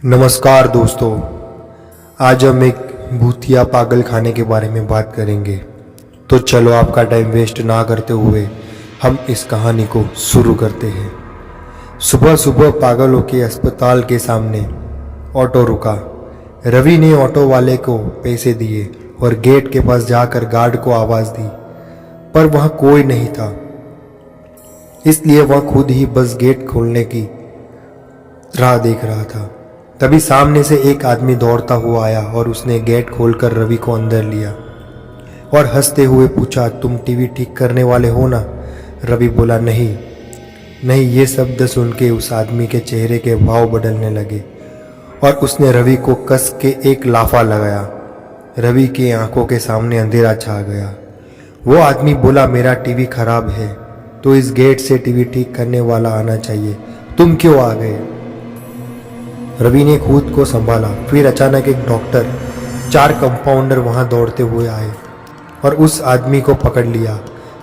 नमस्कार दोस्तों, आज हम एक भूतिया पागल खाने के बारे में बात करेंगे। तो चलो आपका टाइम वेस्ट ना करते हुए हम इस कहानी को शुरू करते हैं। सुबह सुबह पागलों के अस्पताल के सामने ऑटो रुका। रवि ने ऑटो वाले को पैसे दिए और गेट के पास जाकर गार्ड को आवाज़ दी, पर वहाँ कोई नहीं था। इसलिए वह खुद ही बस गेट खोलने की राह देख रहा था। तभी सामने से एक आदमी दौड़ता हुआ आया और उसने गेट खोलकर रवि को अंदर लिया और हंसते हुए पूछा, तुम टीवी ठीक करने वाले हो ना? रवि बोला, नहीं नहीं। ये शब्द सुन के उस आदमी के चेहरे के भाव बदलने लगे और उसने रवि को कस के एक लाफा लगाया। रवि की आंखों के सामने अंधेरा छा गया। वो आदमी बोला, मेरा टीवी खराब है तो इस गेट से टीवी ठीक करने वाला आना चाहिए, तुम क्यों आ गए? रवि ने खुद को संभाला। फिर अचानक एक डॉक्टर, 4 कंपाउंडर वहां दौड़ते हुए आए और उस आदमी को पकड़ लिया।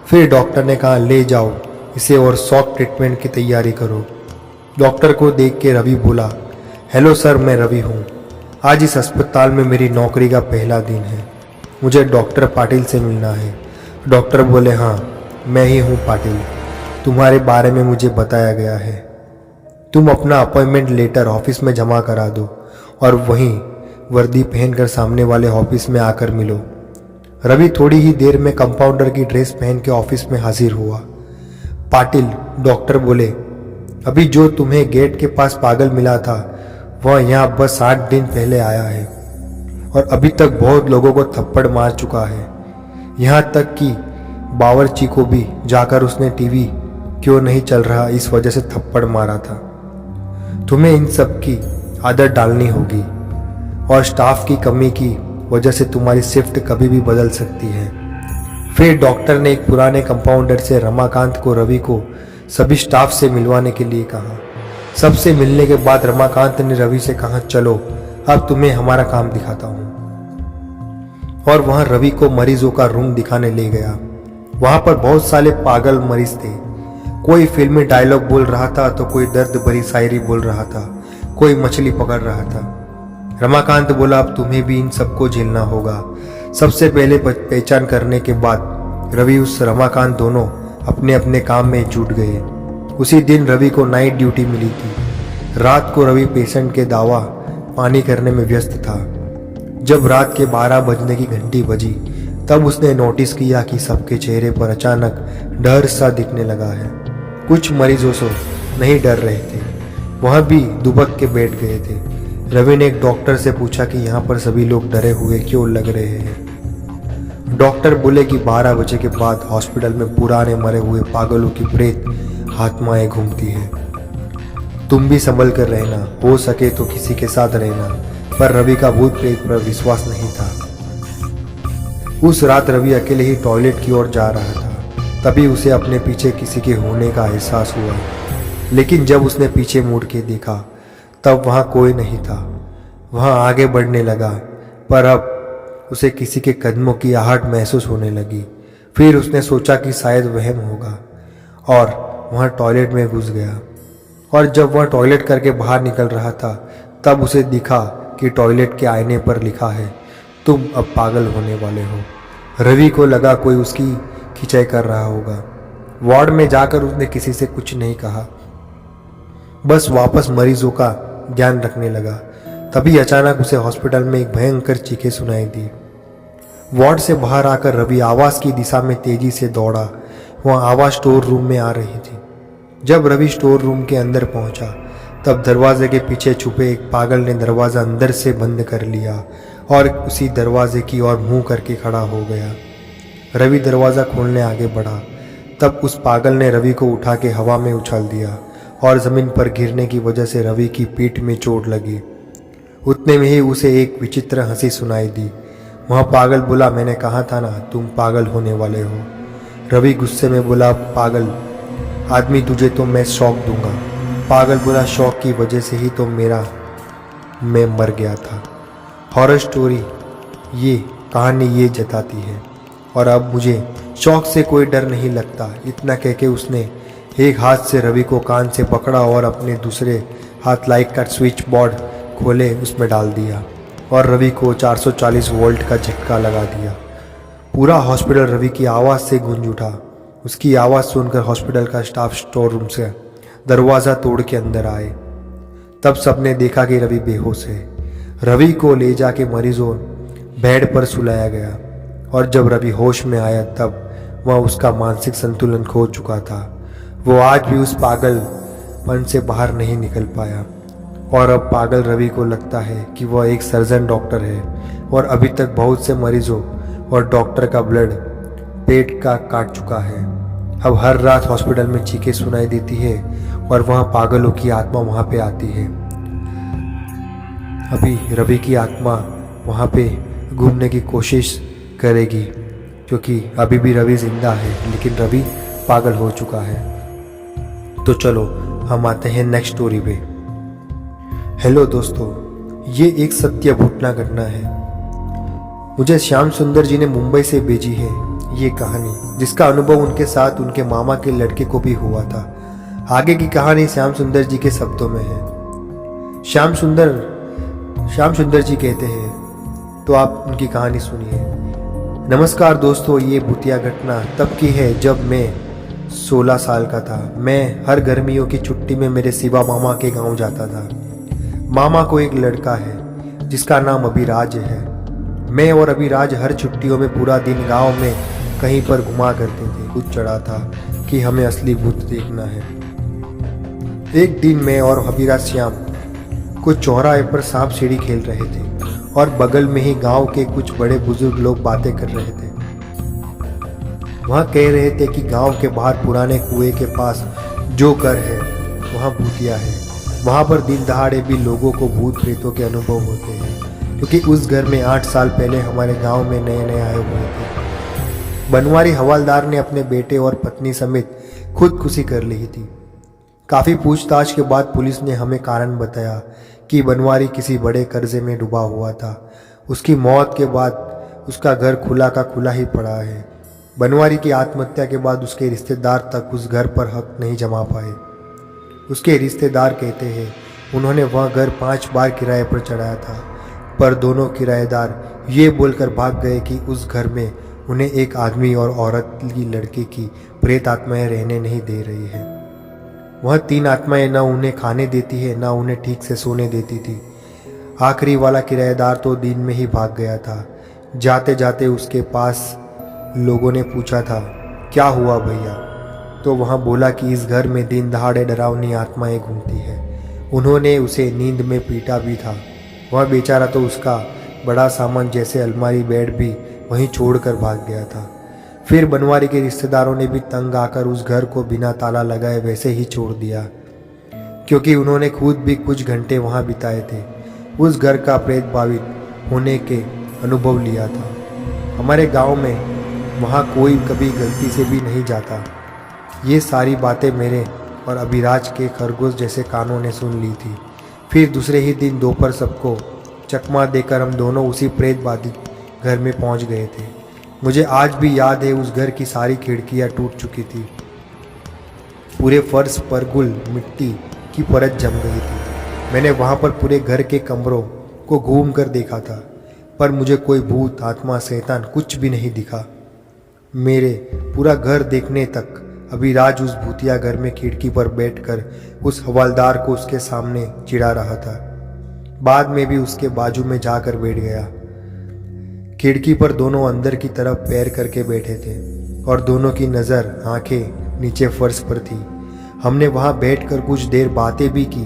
फिर डॉक्टर ने कहा, ले जाओ इसे और शॉक ट्रीटमेंट की तैयारी करो। डॉक्टर को देख के रवि बोला, हेलो सर, मैं रवि हूँ। आज इस अस्पताल में मेरी नौकरी का पहला दिन है। मुझे डॉक्टर पाटिल से मिलना है। डॉक्टर बोले, हाँ मैं ही हूँ पाटिल, तुम्हारे बारे में मुझे बताया गया है। तुम अपना अपॉइंटमेंट लेटर ऑफिस में जमा करा दो और वहीं वर्दी पहनकर सामने वाले ऑफिस में आकर मिलो। रवि थोड़ी ही देर में कंपाउंडर की ड्रेस पहन के ऑफिस में हाजिर हुआ। पाटिल, डॉक्टर बोले, अभी जो तुम्हें गेट के पास पागल मिला था वह यहाँ बस 8 दिन पहले आया है और अभी तक बहुत लोगों को थप्पड़ मार चुका है। यहाँ तक कि बावर्ची को भी जाकर उसने टीवी क्यों नहीं चल रहा इस वजह से थप्पड़ मारा था। तुम्हें इन सब की आदत डालनी होगी और स्टाफ की कमी की वजह से तुम्हारी शिफ्ट कभी भी बदल सकती है। फिर डॉक्टर ने एक पुराने कंपाउंडर से रमाकांत को रवि को सभी स्टाफ से मिलवाने के लिए कहा। सबसे मिलने के बाद रमाकांत ने रवि से कहा, चलो अब तुम्हें हमारा काम दिखाता हूँ। और वहां रवि को मरीजों का रूम दिखाने ले गया। वहां पर बहुत सारे पागल मरीज थे। कोई फिल्मी डायलॉग बोल रहा था तो कोई दर्द भरी शायरी बोल रहा था, कोई मछली पकड़ रहा था। रमाकांत बोला, अब तुम्हें भी इन सबको झेलना होगा। सबसे पहले पहचान करने के बाद रवि उस रमाकांत दोनों अपने अपने काम में जुट गए। उसी दिन रवि को नाइट ड्यूटी मिली थी। रात को रवि पेशेंट के दवा पानी करने में व्यस्त था। जब रात के 12 बजने की घंटी बजी तब उसने नोटिस किया कि सबके चेहरे पर अचानक डर सा दिखने लगा है। कुछ मरीजों से नहीं डर रहे थे, वह भी दुबक के बैठ गए थे। रवि ने एक डॉक्टर से पूछा कि यहाँ पर सभी लोग डरे हुए क्यों लग रहे हैं। डॉक्टर बोले कि 12 बजे के बाद हॉस्पिटल में पुराने मरे हुए पागलों की प्रेत आत्माएं घूमती है। तुम भी संभल कर रहना, हो सके तो किसी के साथ रहना। पर रवि का भूत प्रेत पर विश्वास नहीं था। उस रात रवि अकेले ही टॉयलेट की ओर जा रहा था। तभी उसे अपने पीछे किसी के होने का एहसास हुआ, लेकिन जब उसने पीछे मुड़ के देखा तब वहाँ कोई नहीं था। वहाँ आगे बढ़ने लगा, पर अब उसे किसी के कदमों की आहट महसूस होने लगी। फिर उसने सोचा कि शायद वहम होगा और वहाँ टॉयलेट में घुस गया। और जब वह टॉयलेट करके बाहर निकल रहा था तब उसे दिखा कि टॉयलेट के आईने पर लिखा है, तुम अब पागल होने वाले हो। रवि को लगा कोई उसकी खिंचाई कर रहा होगा। वार्ड में जाकर उसने किसी से कुछ नहीं कहा, बस वापस मरीजों का ध्यान रखने लगा। तभी अचानक उसे हॉस्पिटल में एक भयंकर चीखें सुनाई दी। वार्ड से बाहर आकर रवि आवाज की दिशा में तेजी से दौड़ा। वह आवाज स्टोर रूम में आ रही थी। जब रवि स्टोर रूम के अंदर पहुंचा तब दरवाजे के पीछे छुपे एक पागल ने दरवाजा अंदर से बंद कर लिया और उसी दरवाजे की ओर मुंह करके खड़ा हो गया। रवि दरवाज़ा खोलने आगे बढ़ा तब उस पागल ने रवि को उठा के हवा में उछाल दिया और ज़मीन पर गिरने की वजह से रवि की पीठ में चोट लगी। उतने में ही उसे एक विचित्र हंसी सुनाई दी। वह पागल बोला, मैंने कहा था ना तुम पागल होने वाले हो। रवि गुस्से में बोला, पागल आदमी तुझे तो मैं शौक दूंगा। पागल बोला, शौक की वजह से ही तो मैं मर गया था। हॉरर स्टोरी ये कहानी ये जताती है और अब मुझे शौक से कोई डर नहीं लगता। इतना कह के उसने एक हाथ से रवि को कान से पकड़ा और अपने दूसरे हाथ लाइट का स्विच बोर्ड खोले उसमें डाल दिया और रवि को 440 वोल्ट का झटका लगा दिया। पूरा हॉस्पिटल रवि की आवाज़ से गूंज उठा। उसकी आवाज़ सुनकर हॉस्पिटल का स्टाफ स्टोर रूम से दरवाज़ा तोड़ के अंदर आए। तब सबने देखा कि रवि बेहोश है। रवि को ले जाके मरीजों बेड पर सुलाया गया और जब रवि होश में आया तब वह उसका मानसिक संतुलन खो चुका था। वो आज भी उस पागलपन से बाहर नहीं निकल पाया और अब पागल रवि को लगता है कि वह एक सर्जन डॉक्टर है और अभी तक बहुत से मरीजों और डॉक्टर का ब्लड पेट का काट चुका है। अब हर रात हॉस्पिटल में चीखें सुनाई देती है और वहाँ पागलों की आत्मा वहाँ पे आती है। अभी रवि की आत्मा वहाँ पे घूमने की कोशिश करेगी क्योंकि अभी भी रवि जिंदा है, लेकिन रवि पागल हो चुका है। तो चलो हम आते हैं नेक्स्ट स्टोरी पे। हेलो दोस्तों, ये एक सत्य घटना घटना है। मुझे श्याम सुंदर जी ने मुंबई से भेजी है ये कहानी, जिसका अनुभव उनके साथ उनके मामा के लड़के को भी हुआ था। आगे की कहानी श्याम सुंदर जी के शब्दों में है। श्याम सुंदर जी कहते हैं, तो आप उनकी कहानी सुनिए। नमस्कार दोस्तों, ये भूतिया घटना तब की है जब मैं 16 साल का था। मैं हर गर्मियों की छुट्टी में मेरे शिवा मामा के गांव जाता था। मामा को एक लड़का है जिसका नाम अभिराज है। मैं और अभिराज हर छुट्टियों में पूरा दिन गांव में कहीं पर घुमा करते थे। भूत चढ़ा था कि हमें असली भूत देखना है। एक दिन मैं और अभिराज श्याम कुछ चौराहे पर सांप सीढ़ी खेल रहे थे और बगल में ही गांव के कुछ बड़े बुजुर्ग लोग बातें कर रहे थे। वहाँ कह रहे थे कि गांव के बाहर पुराने कुएं के पास जो घर है वहाँ भूतिया है। वहाँ पर दिन दहाड़े भी लोगों को भूत प्रेतों के अनुभव होते हैं, क्योंकि उस घर में 8 साल पहले हमारे गांव में नए नए आए हुए थे। बनवारी हवालदार ने अपने बेटे और पत्नी समेत खुदकुशी कर ली थी। काफ़ी पूछताछ के बाद पुलिस ने हमें कारण बताया कि बनवारी किसी बड़े कर्जे में डूबा हुआ था। उसकी मौत के बाद उसका घर खुला का खुला ही पड़ा है। बनवारी की आत्महत्या के बाद उसके रिश्तेदार तक उस घर पर हक नहीं जमा पाए। उसके रिश्तेदार कहते हैं उन्होंने वह घर 5 बार किराए पर चढ़ाया था, पर दोनों किराएदार ये बोलकर भाग गए कि उस घर में उन्हें एक आदमी और औरत की लड़के की प्रेत आत्माएं रहने नहीं दे रही है। वह 3 आत्माएं न उन्हें खाने देती है, न उन्हें ठीक से सोने देती थी। आखिरी वाला किराएदार तो दिन में ही भाग गया था। जाते जाते उसके पास लोगों ने पूछा था, क्या हुआ भैया? तो वहाँ बोला कि इस घर में दिन दहाड़े डरावनी आत्माएं घूमती है। उन्होंने उसे नींद में पीटा भी था। वह बेचारा तो उसका बड़ा सामान जैसे अलमारी बेड भी वहीं छोड़कर भाग गया था। फिर बनवारी के रिश्तेदारों ने भी तंग आकर उस घर को बिना ताला लगाए वैसे ही छोड़ दिया, क्योंकि उन्होंने खुद भी कुछ घंटे वहां बिताए थे। उस घर का प्रेत भावित होने के अनुभव लिया था। हमारे गांव में वहां कोई कभी गलती से भी नहीं जाता। ये सारी बातें मेरे और अभिराज के खरगोश जैसे कानों ने सुन ली थी। फिर दूसरे ही दिन दोपहर सबको चकमा देकर हम दोनों उसी प्रेत बाधित घर में पहुंच गए थे। मुझे आज भी याद है उस घर की सारी खिड़कियां टूट चुकी थी। पूरे फर्श पर गुल मिट्टी की परत जम गई थी। मैंने वहां पर पूरे घर के कमरों को घूम कर देखा था, पर मुझे कोई भूत आत्मा शैतान कुछ भी नहीं दिखा। मेरे पूरा घर देखने तक अभिराज उस भूतिया घर में खिड़की पर बैठकर उस हवालदार को उसके सामने चिढ़ा रहा था। बाद में भी उसके बाजू में जाकर बैठ गया। खिड़की पर दोनों अंदर की तरफ पैर करके बैठे थे और दोनों की नज़र आंखें नीचे फर्श पर थी। हमने वहां बैठकर कुछ देर बातें भी की,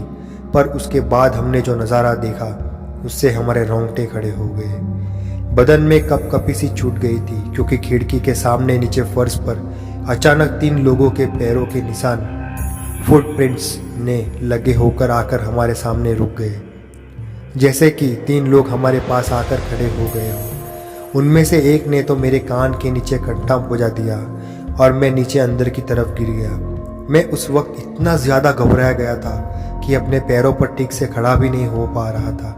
पर उसके बाद हमने जो नज़ारा देखा उससे हमारे रोंगटे खड़े हो गए। बदन में कपकपी सी छूट गई थी, क्योंकि खिड़की के सामने नीचे फर्श पर अचानक 3 लोगों के पैरों के निशान फुटप्रिंट्स ने लगे होकर आकर हमारे सामने रुक गए, जैसे कि 3 लोग हमारे पास आकर खड़े हो गए हों। उनमें से एक ने तो मेरे कान के नीचे कंठा बजा दिया और मैं नीचे अंदर की तरफ गिर गया। मैं उस वक्त इतना ज़्यादा घबराया गया था कि अपने पैरों पर ठीक से खड़ा भी नहीं हो पा रहा था।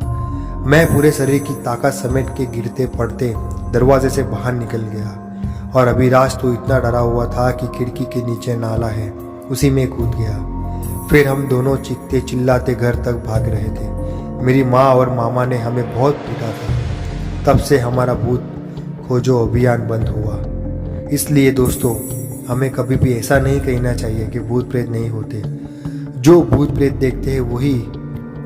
मैं पूरे शरीर की ताकत समेट के गिरते पड़ते दरवाजे से बाहर निकल गया और अभिराज तो इतना डरा हुआ था कि खिड़की के नीचे नाला है उसी में कूद गया। फिर हम दोनों चीखते चिल्लाते घर तक भाग रहे थे। मेरी माँ और मामा ने हमें बहुत पीटा था, तब से हमारा भूत खोजो अभियान बंद हुआ। इसलिए दोस्तों, हमें कभी भी ऐसा नहीं कहना चाहिए कि भूत प्रेत नहीं होते। जो भूत प्रेत देखते हैं वही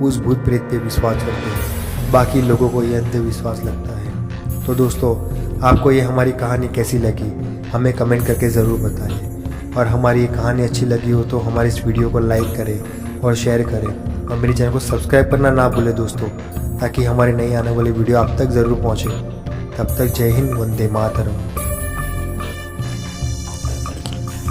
उस भूत प्रेत पे विश्वास करते हैं, बाकी लोगों को ये अंधविश्वास लगता है। तो दोस्तों, आपको ये हमारी कहानी कैसी लगी हमें कमेंट करके ज़रूर बताइए, और हमारी ये कहानी अच्छी लगी हो तो हमारे इस वीडियो को लाइक करें और शेयर करें, और मेरे चैनल को सब्सक्राइब करना ना भूलें दोस्तों, ताकि हमारी नई आने वाली वीडियो आप तक ज़रूर पहुँचे। तब तक जय हिंद, वंदे मातरम।